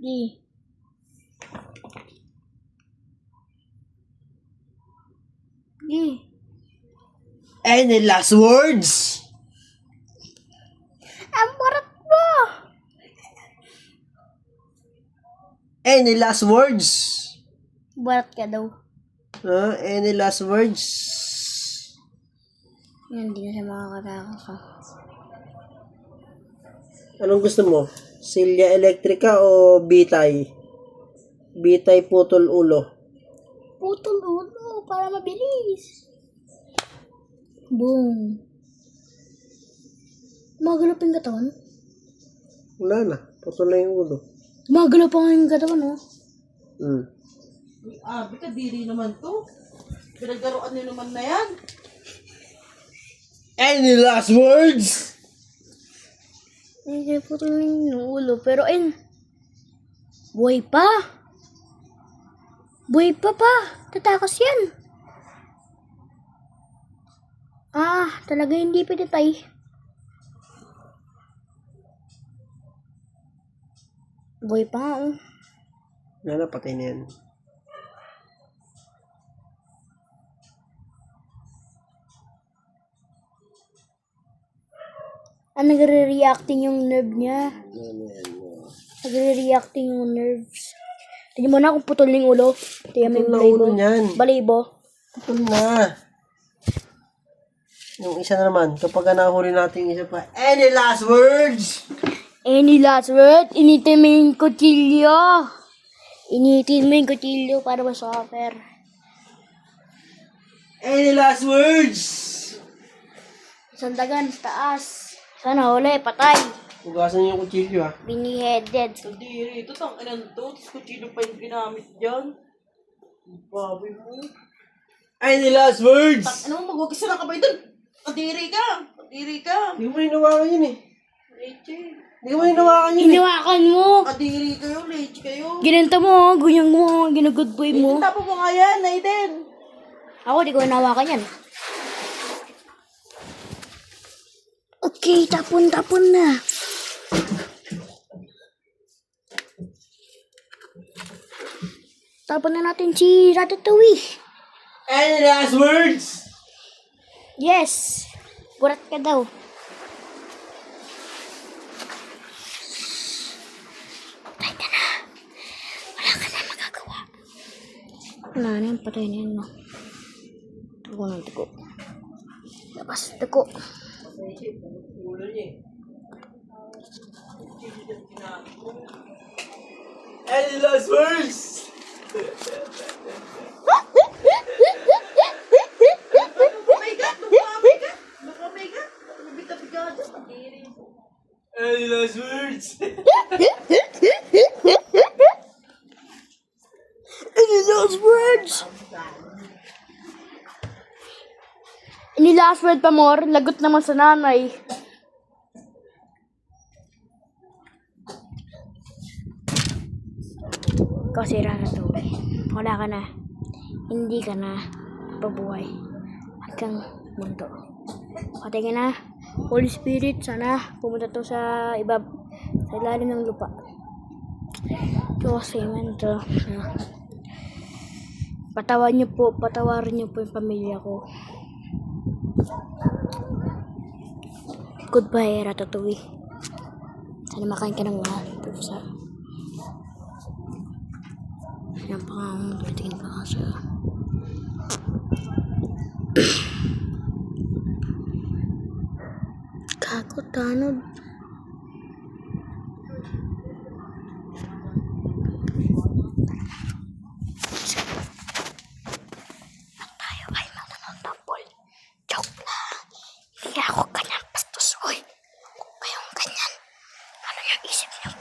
Di. Di. Any last words? Ang barat mo! Any last words? Barat ka daw. Any last words? Yan, di na siya makakatakas. Anong gusto mo? Silya Electrica o Bitay? Bitay putol ulo. Putol ulo para mabilis. Boom. Magalap yung katawan? Wala na. Putol na yung ulo. Magalap pa nga yung katawan, oh. Bika diri naman to. Pinagdaroan niyo naman na yan. Any last words? Hindi putol yung ulo. Pero, buhay pa. Buhay pa. Tatakas yan. Talaga hindi pinatay. Buhay pa nga, oh. Wala na, patay na yan. Nagre-reacting yung nerve niya. Nagre-reacting yung nerves. Tignan mo na kung putol yung ulo. Tignan mo yung Putol na balibo. ulo niyan. Balibo. Putol na. Yung isa na naman, kapag nahuli natin yung isa pa, any last words? Any last word? Initin mo yung kutsilyo. Initin mo yung kutsilyo para masuffer. Any last words? Sandagan, taas. Sana huli, patay. Hugasan niyo yung kutsilyo, ha? Bini-headed. Sa diri, ito tang inan to. Tapos kuchilo pa yung ginamit dyan. Baboy mo. Any last words? Ano mo, magwagisa na ka ba doon? Kadiri ka. Kadiri ka. Hindi mo hinawakan yun, eh. Leche. Hindi mo hinawakan yun, eh. Hinawakan mo. Kadiri kayo, leche kayo. Ginanta mo, gunyang mo, ginagood boy mo. Tapo mo nga yan, Aiden. Ako, di ko hinawakan yan. Okay, tapon na. Tapon na natin si Ratatouille. Any last words? Yes. Burat ka daw. Patay ka na. Wala ka na magagawa. Wala na yung patay na yun, no? Tugo ng tugo. Labas, tugo. Any last words? Any last words? Any last words? Any last word pa, Mor? Lagot naman sa nanay. Kasi Ratatouille, wala ka na. Hindi ka na pabuhay hanggang mundo. Patay ka na. Holy Spirit, sana pumunta to sa sa ilalim ng lupa. Ito kasi man to. Patawarin niyo po yung pamilya ko. Goodbye, Ratatouille. Sana makain ka ng pusa. Yan pa nga, tumitingin pa nga siya. Gago, tanod. Tayo ay mananambol. Joke lang. Hindi ako kanyang bastos. Uy, huwag kayong ganyan. Ano yung isip niyo?